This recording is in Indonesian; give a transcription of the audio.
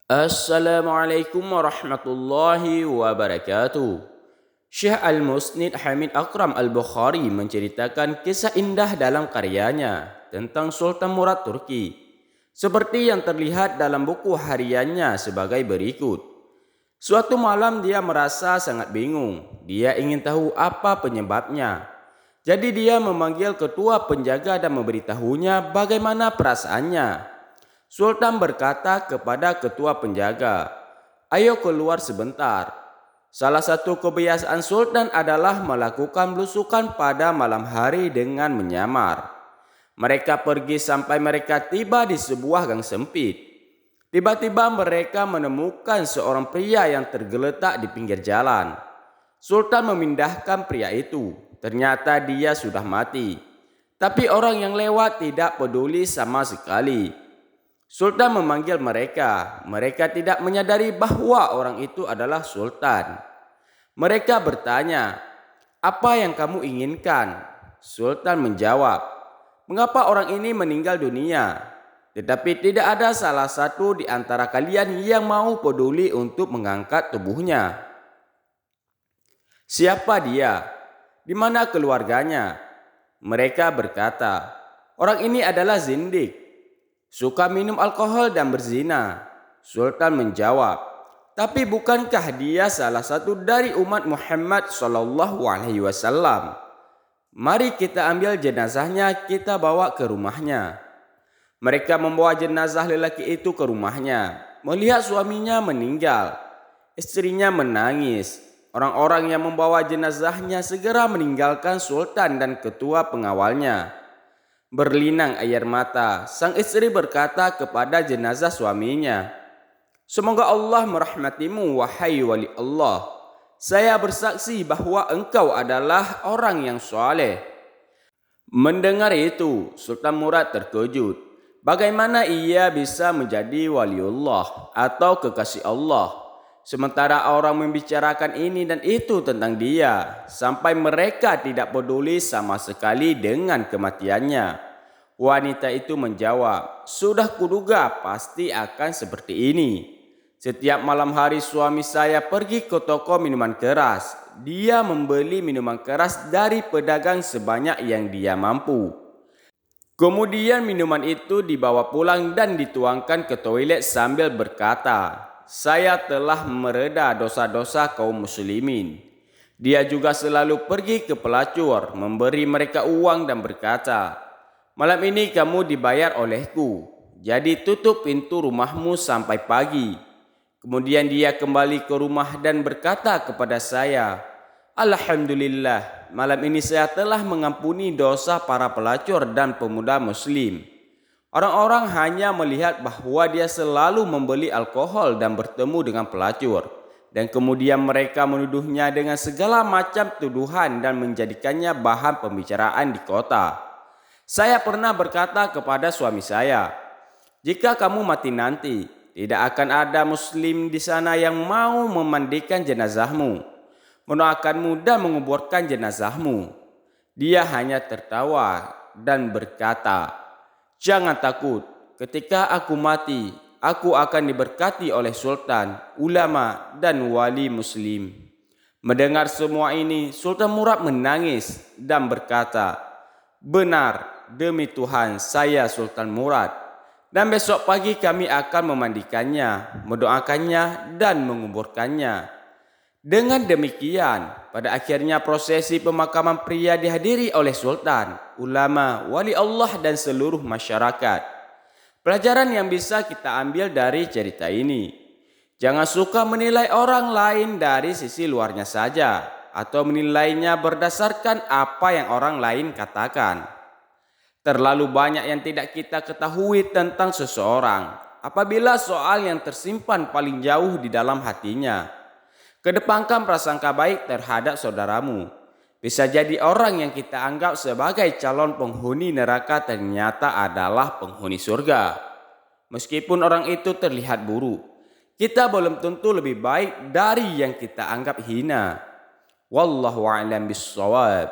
Assalamualaikum warahmatullahi wabarakatuh. Syekh Al-Musnid Hamid Akram Al-Bukhari menceritakan kisah indah dalam karyanya tentang Sultan Murad Turki. Seperti yang terlihat dalam buku hariannya sebagai berikut. Suatu malam dia merasa sangat bingung. Dia ingin tahu apa penyebabnya. Jadi dia memanggil ketua penjaga dan memberitahunya bagaimana perasaannya. Sultan berkata kepada ketua penjaga, "Ayo keluar sebentar." Salah satu kebiasaan Sultan adalah melakukan belusukan pada malam hari dengan menyamar. Mereka pergi sampai mereka tiba di sebuah gang sempit. Tiba-tiba mereka menemukan seorang pria yang tergeletak di pinggir jalan. Sultan memindahkan pria itu. Ternyata dia sudah mati. Tapi orang yang lewat tidak peduli sama sekali. Sultan memanggil mereka. Mereka tidak menyadari bahwa orang itu adalah Sultan. Mereka bertanya, "Apa yang kamu inginkan?" Sultan menjawab, "Mengapa orang ini meninggal dunia? Tetapi tidak ada salah satu di antara kalian yang mau peduli untuk mengangkat tubuhnya. Siapa dia? Di mana keluarganya?" Mereka berkata, "Orang ini adalah zindik, suka minum alkohol dan berzina." Sultan menjawab, "Tapi bukankah dia salah satu dari umat Muhammad sallallahu alaihi wasallam? Mari kita ambil jenazahnya, kita bawa ke rumahnya." Mereka membawa jenazah lelaki itu ke rumahnya. Melihat suaminya meninggal, istrinya menangis. Orang-orang yang membawa jenazahnya segera meninggalkan Sultan dan ketua pengawalnya. Berlinang air mata, sang istri berkata kepada jenazah suaminya, "Semoga Allah merahmatimu, wahai wali Allah. Saya bersaksi bahwa engkau adalah orang yang soleh." Mendengar itu, Sultan Murad terkejut. Bagaimana ia bisa menjadi waliullah atau kekasih Allah, sementara orang membicarakan ini dan itu tentang dia, sampai mereka tidak peduli sama sekali dengan kematiannya. Wanita itu menjawab, "Sudah kuduga pasti akan seperti ini. Setiap malam hari suami saya pergi ke toko minuman keras. Dia membeli minuman keras dari pedagang sebanyak yang dia mampu. Kemudian minuman itu dibawa pulang dan dituangkan ke toilet sambil berkata, 'Saya telah mereda dosa-dosa kaum muslimin.' Dia juga selalu pergi ke pelacur, memberi mereka uang dan berkata, 'Malam ini kamu dibayar olehku, jadi tutup pintu rumahmu sampai pagi.' Kemudian dia kembali ke rumah dan berkata kepada saya, 'Alhamdulillah, malam ini saya telah mengampuni dosa para pelacur dan pemuda muslim.' Orang-orang hanya melihat bahwa dia selalu membeli alkohol dan bertemu dengan pelacur. Dan kemudian mereka menuduhnya dengan segala macam tuduhan dan menjadikannya bahan pembicaraan di kota. Saya pernah berkata kepada suami saya, 'Jika kamu mati nanti, tidak akan ada muslim di sana yang mau memandikan jenazahmu, mendoakanmu dan menguburkan jenazahmu.' Dia hanya tertawa dan berkata, 'Jangan takut, ketika aku mati, aku akan diberkati oleh sultan, ulama dan wali muslim.' Mendengar semua ini, Sultan Murad menangis dan berkata, 'Benar, demi Tuhan saya Sultan Murad. Dan besok pagi kami akan memandikannya, mendoakannya dan menguburkannya.' Dengan demikian, pada akhirnya prosesi pemakaman pria dihadiri oleh sultan, ulama, wali Allah dan seluruh masyarakat. Pelajaran yang bisa kita ambil dari cerita ini, jangan suka menilai orang lain dari sisi luarnya saja atau menilainya berdasarkan apa yang orang lain katakan. Terlalu banyak yang tidak kita ketahui tentang seseorang apabila soal yang tersimpan paling jauh di dalam hatinya. Kedepankan prasangka baik terhadap saudaramu. Bisa jadi orang yang kita anggap sebagai calon penghuni neraka ternyata adalah penghuni surga. Meskipun orang itu terlihat buruk, kita belum tentu lebih baik dari yang kita anggap hina. Wallahu a'lam bishshawab.